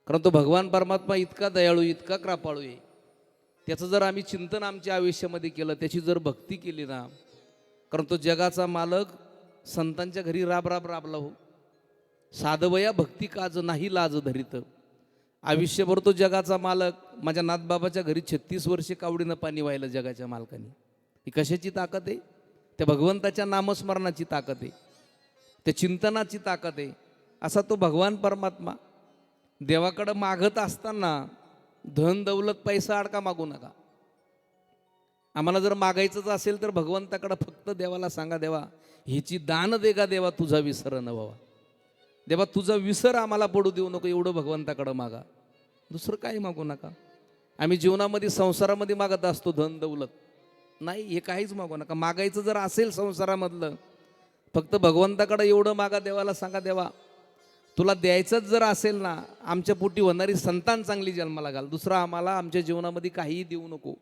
कारण तो भगवान परमात्मा इतका दयाळू, इतका कृपाळू आहे. त्याचं जर आम्ही चिंतन आमच्या आयुष्यामध्ये केलं, त्याची जर भक्ती केली ना, कारण तो जगाचा मालक संतांच्या घरी राब राब राबला हो. साधवया भक्ती काज नाही लाज धरीत. आयुष्यभर तो जगाचा मालक. माझ्या नाथबाबाच्या घरी 36 वर्षे कावडीनं पाणी व्हायला जगाच्या मालकाने. ही कशाची ताकद आहे? त्या भगवंताच्या नामस्मरणाची ताकद आहे, त्या चिंतनाची ताकद आहे. असा तो भगवान परमात्मा. देवाकडं मागत असताना धन दौलत पैसा अडका मागू नका. आम्हाला जर मागायचंच असेल तर भगवंताकडं फक्त देवाला सांगा, देवा ह्याची दान दे का देवा, तुझा विसर न व्हावा. देवा तुझा विसर आम्हाला पडू देऊ नको, एवढं भगवंताकडं मागा. दुसरं काही मागू नका. आम्ही जीवनामध्ये संसारामध्ये मागत असतो धन दौलत, नाही हे काहीच मागू नका. मागायचं जर असेल संसारामधलं, फक्त भगवंताकडं एवढं मागा, देवाला सांगा, देवा तुला द्यायचंच जर असेल ना, आमच्या पोटी होणारी संतान चांगली जन्माला घाल. दुसरं आम्हाला आमच्या जीवनामध्ये काहीही देऊ नको.